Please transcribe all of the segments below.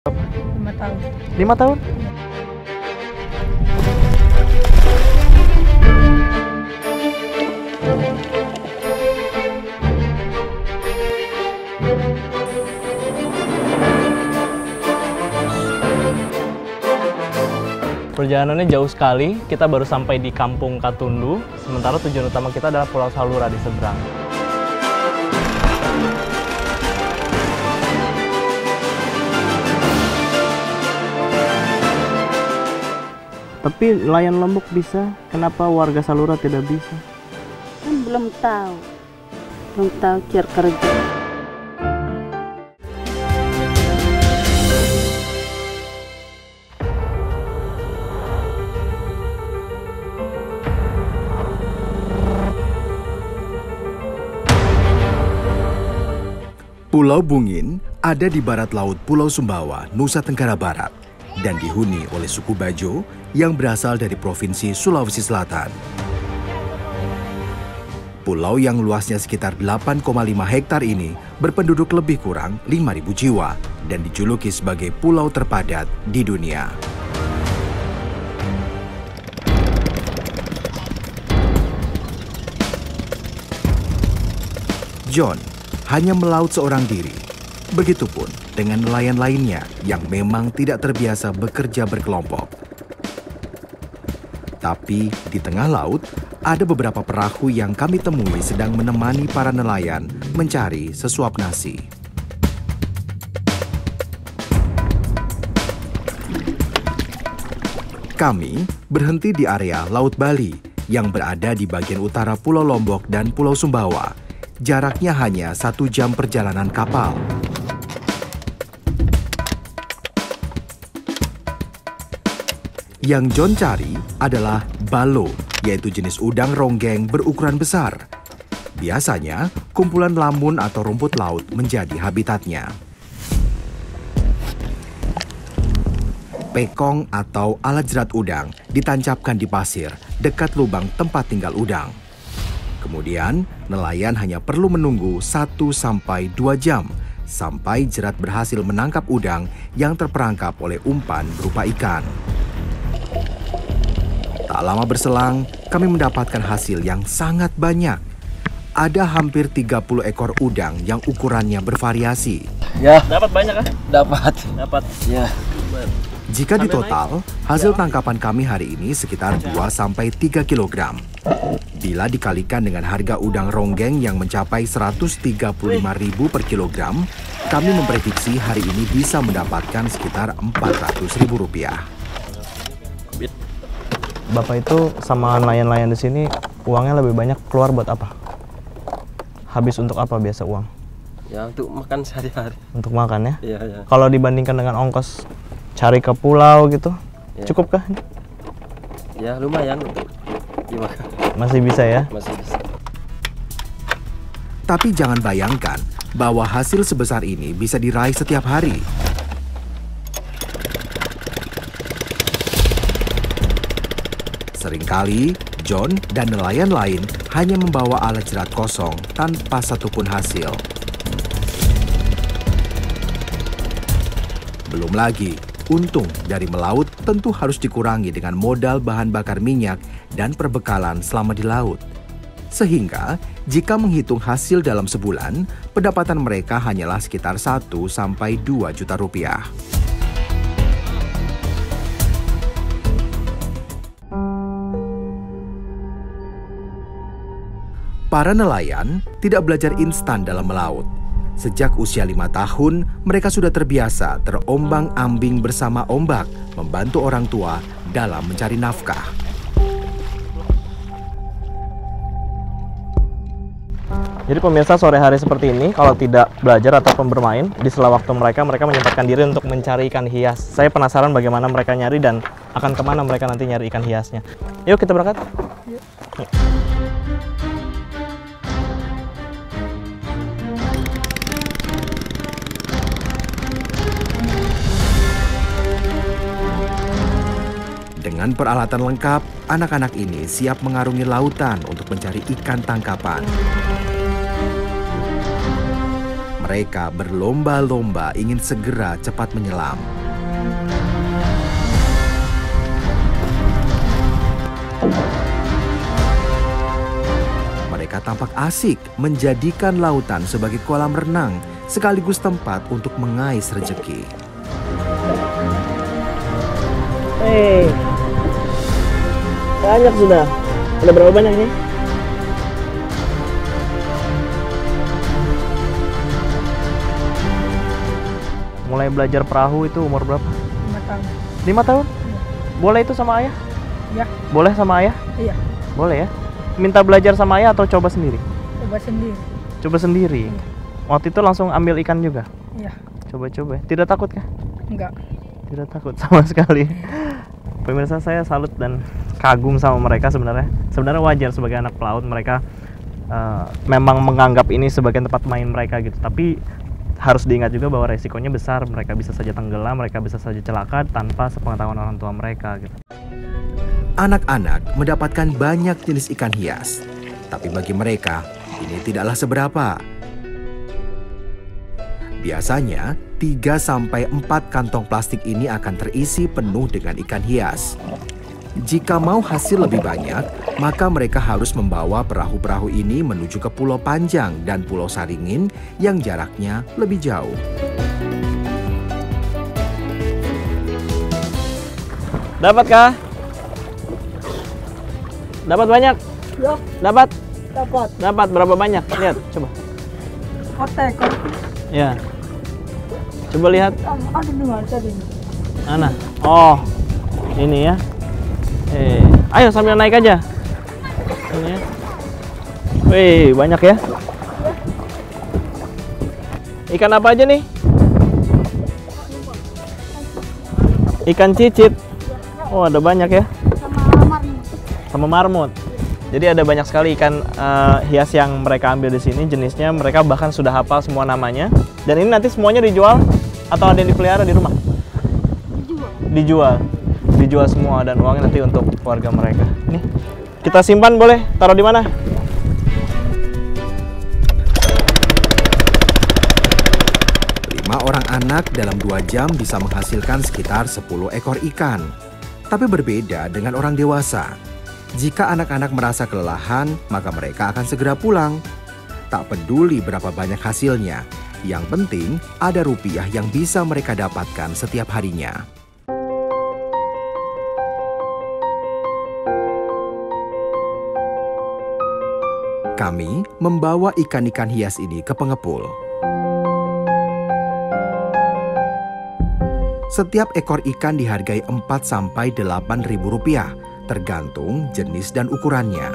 5 tahun. 5 tahun? Perjalanannya jauh sekali, kita baru sampai di Kampung Katundu, sementara tujuan utama kita adalah Pulau Salura di seberang. Tapi nelayan Lombok bisa, kenapa warga Salura tidak bisa? Kan belum tahu cara kerja. Pulau Bungin ada di barat laut Pulau Sumbawa, Nusa Tenggara Barat, dan dihuni oleh suku Bajo yang berasal dari Provinsi Sulawesi Selatan. Pulau yang luasnya sekitar 8,5 hektar ini berpenduduk lebih kurang 5.000 jiwa dan dijuluki sebagai pulau terpadat di dunia. John hanya melaut seorang diri. Begitupun dengan nelayan lainnya yang memang tidak terbiasa bekerja berkelompok. Tapi di tengah laut, ada beberapa perahu yang kami temui sedang menemani para nelayan mencari sesuap nasi. Kami berhenti di area Laut Bali yang berada di bagian utara Pulau Lombok dan Pulau Sumbawa. Jaraknya hanya 1 jam perjalanan kapal. Yang John cari adalah balo, yaitu jenis udang ronggeng berukuran besar. Biasanya, kumpulan lamun atau rumput laut menjadi habitatnya. Pekong atau alat jerat udang ditancapkan di pasir dekat lubang tempat tinggal udang. Kemudian, nelayan hanya perlu menunggu 1-2 jam sampai jerat berhasil menangkap udang yang terperangkap oleh umpan berupa ikan. Tak lama berselang, kami mendapatkan hasil yang sangat banyak. Ada hampir 30 ekor udang yang ukurannya bervariasi. Ya, dapat banyak kan? Dapat. Ya. Jika ditotal, hasil tangkapan kami hari ini sekitar 2-3 kg. Bila dikalikan dengan harga udang ronggeng yang mencapai 135.000 per kilogram, kami memprediksi hari ini bisa mendapatkan sekitar Rp400.000. Bapak itu sama nelayan-nelayan di sini uangnya lebih banyak keluar buat apa? Habis untuk apa biasa uang? Ya untuk makan sehari-hari. Untuk makan ya? Iya, iya. Kalau dibandingkan dengan ongkos cari ke pulau gitu, Ya. cukupkah? Ya lumayan untuk dimakan. Masih bisa ya? Masih bisa. Tapi jangan bayangkan bahwa hasil sebesar ini bisa diraih setiap hari. Seringkali, John dan nelayan lain hanya membawa alat jerat kosong tanpa satupun hasil. Belum lagi, untung dari melaut tentu harus dikurangi dengan modal bahan bakar minyak dan perbekalan selama di laut. Sehingga, jika menghitung hasil dalam sebulan, pendapatan mereka hanyalah sekitar 1-2 juta rupiah. Para nelayan tidak belajar instan dalam melaut. Sejak usia 5 tahun, mereka sudah terbiasa terombang-ambing bersama ombak, membantu orang tua dalam mencari nafkah. Jadi pemirsa, sore hari seperti ini, kalau tidak belajar ataupun bermain, di sela waktu mereka menyempatkan diri untuk mencari ikan hias. Saya penasaran bagaimana mereka nyari dan akan kemana mereka nanti nyari ikan hiasnya. Yuk kita berangkat. Yuk. Dengan peralatan lengkap, anak-anak ini siap mengarungi lautan untuk mencari ikan tangkapan. Mereka berlomba-lomba ingin segera cepat menyelam. Mereka tampak asik menjadikan lautan sebagai kolam renang sekaligus tempat untuk mengais rezeki. Banyak sudah. Udah berapa banyak nih? Mulai belajar perahu itu umur berapa? 5 tahun. 5 tahun? Boleh itu sama ayah? Ya. Boleh sama ayah? Iya. Boleh ya? Minta belajar sama ayah atau coba sendiri? Coba sendiri. Coba sendiri? Iya. Waktu itu langsung ambil ikan juga? Iya. Coba-coba. Tidak takut kah? Enggak. Tidak takut sama sekali. Pemirsa, saya salut dan kagum sama mereka sebenarnya. Sebenarnya wajar sebagai anak pelaut mereka memang menganggap ini sebagai tempat main mereka gitu. Tapi harus diingat juga bahwa resikonya besar. Mereka bisa saja tenggelam, mereka bisa saja celaka tanpa sepengetahuan orang tua mereka gitu. Anak-anak mendapatkan banyak jenis ikan hias, tapi bagi mereka ini tidaklah seberapa. Biasanya 3-4 kantong plastik ini akan terisi penuh dengan ikan hias. Jika mau hasil lebih banyak, maka mereka harus membawa perahu-perahu ini menuju ke Pulau Panjang dan Pulau Saringin yang jaraknya lebih jauh. Dapatkah? Dapat banyak? Ya, Dapat? dapat. Dapat berapa banyak? Lihat, coba. Kotek. Ya. Coba lihat. Ada dua tadi. Mana? Oh, ini ya. Ayo sambil naik aja. Ini ya. Wih, banyak ya. Ikan apa aja nih? Ikan cicit. Oh, ada banyak ya. Sama marmut. Jadi ada banyak sekali ikan hias yang mereka ambil di sini. Jenisnya mereka bahkan sudah hafal semua namanya. Dan ini nanti semuanya dijual atau ada yang dipelihara di rumah? Dijual semua dan uangnya nanti untuk keluarga mereka. Nih, kita simpan boleh? Taruh di mana? Orang anak dalam 2 jam bisa menghasilkan sekitar 10 ekor ikan. Tapi berbeda dengan orang dewasa. Jika anak-anak merasa kelelahan, maka mereka akan segera pulang. Tak peduli berapa banyak hasilnya, yang penting ada rupiah yang bisa mereka dapatkan setiap harinya. Kami membawa ikan-ikan hias ini ke pengepul. Setiap ekor ikan dihargai Rp4.000-8.000, tergantung jenis dan ukurannya.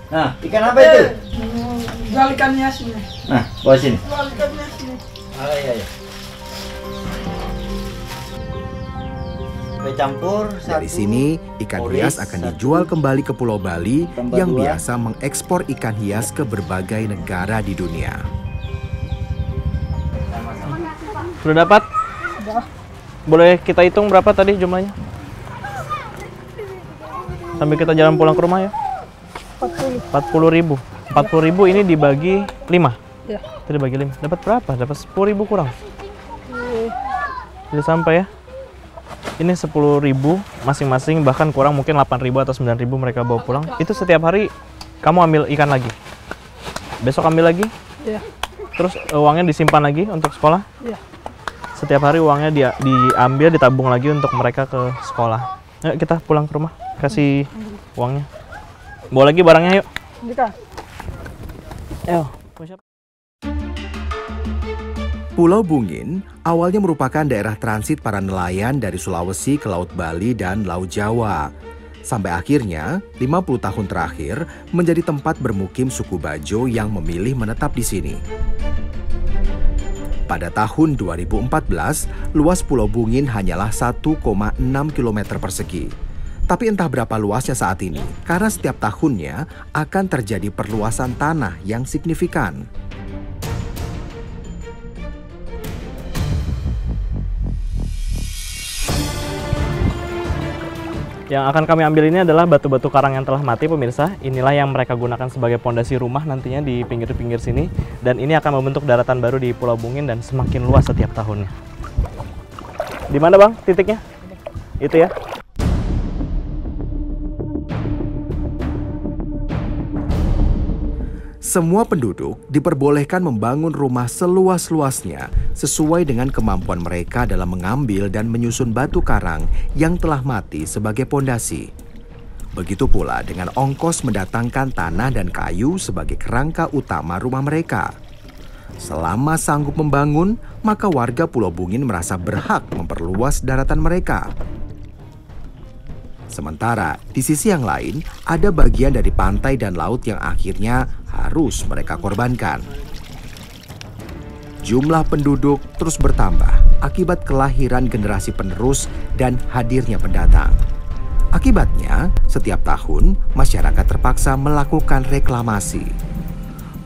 Nah, ikan apa itu? Jual ikan hias ini. Nah, bawa sini. Jual ikan hias ini. Oh iya. Sampai campur. Dari sini, ikan hias akan dijual kembali ke Pulau Bali yang biasa mengekspor ikan hias ke berbagai negara di dunia. Sudah dapat? Sudah. Boleh kita hitung berapa tadi jumlahnya? Sambil kita jalan pulang ke rumah ya. 40.000. 40.000 ini dibagi 5. Ya. Itu dibagi 5. Dapat berapa? Dapat 10.000 kurang. Tidak sampai ya. Ini 10.000 masing-masing, bahkan kurang mungkin 8.000 atau 9.000 mereka bawa pulang. Itu setiap hari kamu ambil ikan lagi. Besok ambil lagi. Ya. Terus uangnya disimpan lagi untuk sekolah. Ya. Setiap hari uangnya diambil, ditabung lagi untuk mereka ke sekolah. Ayo kita pulang ke rumah, kasih uangnya. Bawa lagi barangnya yuk. Dika. Ayo. Pulau Bungin awalnya merupakan daerah transit para nelayan dari Sulawesi ke Laut Bali dan Laut Jawa. Sampai akhirnya, 50 tahun terakhir menjadi tempat bermukim suku Bajo yang memilih menetap di sini. Pada tahun 2014, luas Pulau Bungin hanyalah 1,6 km persegi. Tapi entah berapa luasnya saat ini, karena setiap tahunnya akan terjadi perluasan tanah yang signifikan. Yang akan kami ambil ini adalah batu-batu karang yang telah mati, pemirsa. Inilah yang mereka gunakan sebagai pondasi rumah nantinya di pinggir-pinggir sini. Dan ini akan membentuk daratan baru di Pulau Bungin dan semakin luas setiap tahunnya. Di mana Bang titiknya? Itu ya. Semua penduduk diperbolehkan membangun rumah seluas-luasnya sesuai dengan kemampuan mereka dalam mengambil dan menyusun batu karang yang telah mati sebagai pondasi. Begitu pula dengan ongkos mendatangkan tanah dan kayu sebagai kerangka utama rumah mereka. Selama sanggup membangun, maka warga Pulau Bungin merasa berhak memperluas daratan mereka. Sementara di sisi yang lain, ada bagian dari pantai dan laut yang akhirnya harus mereka korbankan. Jumlah penduduk terus bertambah akibat kelahiran generasi penerus dan hadirnya pendatang. Akibatnya, setiap tahun masyarakat terpaksa melakukan reklamasi.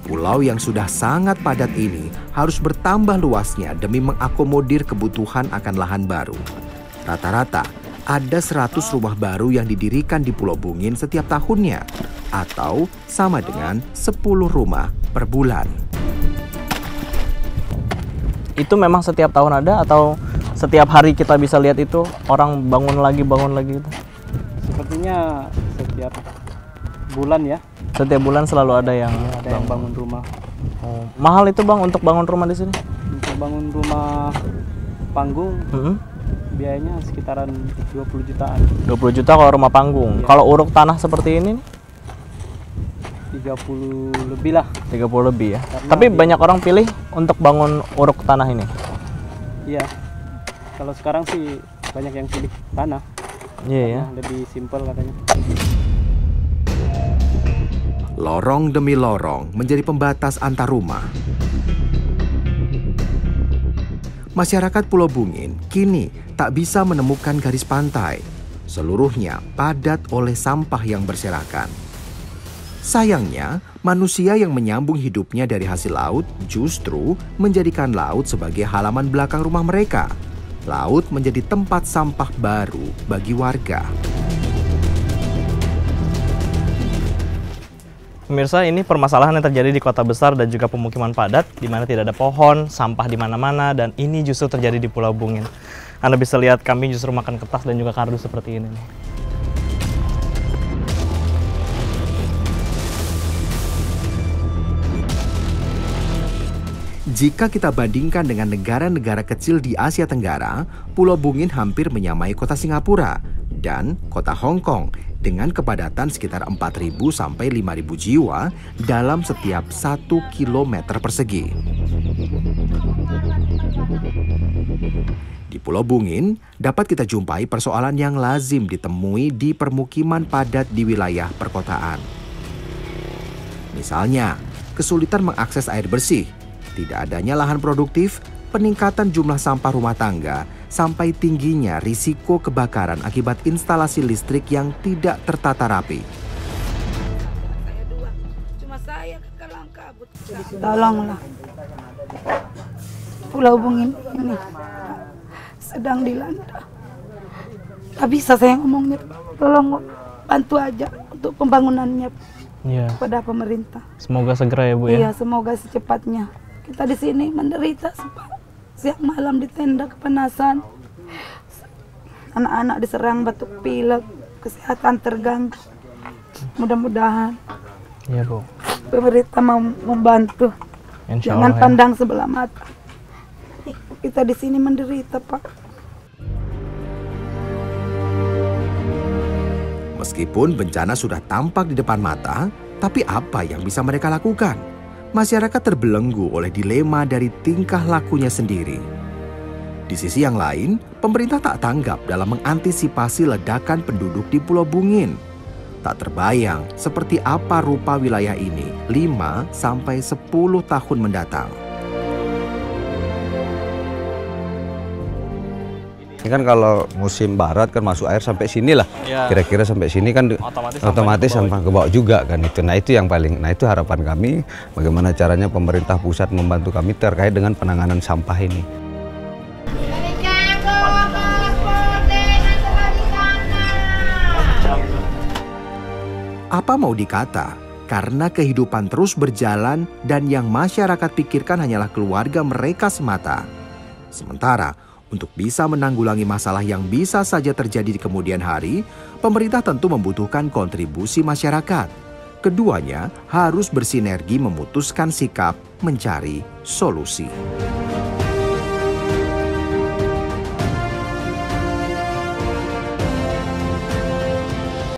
Pulau yang sudah sangat padat ini harus bertambah luasnya demi mengakomodir kebutuhan akan lahan baru. Rata-rata ada 100 rumah baru yang didirikan di Pulau Bungin setiap tahunnya, atau sama dengan 10 rumah per bulan. Itu memang setiap tahun ada atau setiap hari kita bisa lihat itu orang bangun lagi gitu? Sepertinya setiap bulan ya. Setiap bulan selalu ada yang bangun rumah. Oh, mahal itu Bang untuk bangun rumah di sini? Untuk bangun rumah panggung, biayanya sekitaran 20 jutaan. 20 juta kalau rumah panggung. Iya. Kalau uruk tanah seperti ini nih? 30 lebih lah. 30 lebih ya. Karena Tapi banyak orang pilih untuk bangun uruk tanah ini. Iya. Kalau sekarang sih banyak yang pilih tanah. Iya ya. Lebih simpel katanya. Lorong demi lorong menjadi pembatas antar rumah. Masyarakat Pulau Bungin kini tak bisa menemukan garis pantai. Seluruhnya padat oleh sampah yang berserakan. Sayangnya, manusia yang menyambung hidupnya dari hasil laut justru menjadikan laut sebagai halaman belakang rumah mereka. Laut menjadi tempat sampah baru bagi warga. Pemirsa, ini permasalahan yang terjadi di kota besar dan juga pemukiman padat, di mana tidak ada pohon, sampah di mana-mana, dan ini justru terjadi di Pulau Bungin. Anda bisa lihat kami justru makan kertas dan juga kardus seperti ini. Jika kita bandingkan dengan negara-negara kecil di Asia Tenggara, Pulau Bungin hampir menyamai kota Singapura dan kota Hong Kong dengan kepadatan sekitar 4.000 sampai 5.000 jiwa dalam setiap 1 kilometer persegi. Di Pulau Bungin, dapat kita jumpai persoalan yang lazim ditemui di permukiman padat di wilayah perkotaan. Misalnya, kesulitan mengakses air bersih, tidak adanya lahan produktif, peningkatan jumlah sampah rumah tangga, sampai tingginya risiko kebakaran akibat instalasi listrik yang tidak tertata rapi. Tolonglah. Pulau Bungin ini sedang dilanda. Tak bisa saya ngomongnya. Tolong bantu aja untuk pembangunannya kepada pemerintah. Semoga segera ya Bu ya. Iya, semoga secepatnya. Kita di sini menderita siang malam di tenda kepanasan. Anak-anak diserang batuk pilek, kesehatan terganggu. Mudah-mudahan Iya Bu. pemerintah mau membantu. Insya Jangan Allah, pandang sebelah mata. Kita di sini menderita, Pak. Meskipun bencana sudah tampak di depan mata, tapi apa yang bisa mereka lakukan? Masyarakat terbelenggu oleh dilema dari tingkah lakunya sendiri. Di sisi yang lain, pemerintah tak tanggap dalam mengantisipasi ledakan penduduk di Pulau Bungin. Tak terbayang seperti apa rupa wilayah ini 5-10 tahun mendatang. Ini kan kalau musim barat kan masuk air sampai sini lah, Ya. kira-kira sampai sini kan otomatis sampah ke bawah juga kan itu. Nah itu yang paling, nah itu harapan kami bagaimana caranya pemerintah pusat membantu kami terkait dengan penanganan sampah ini. Apa mau dikata, karena kehidupan terus berjalan dan yang masyarakat pikirkan hanyalah keluarga mereka semata. Sementara, untuk bisa menanggulangi masalah yang bisa saja terjadi di kemudian hari, pemerintah tentu membutuhkan kontribusi masyarakat. Keduanya harus bersinergi memutuskan sikap mencari solusi.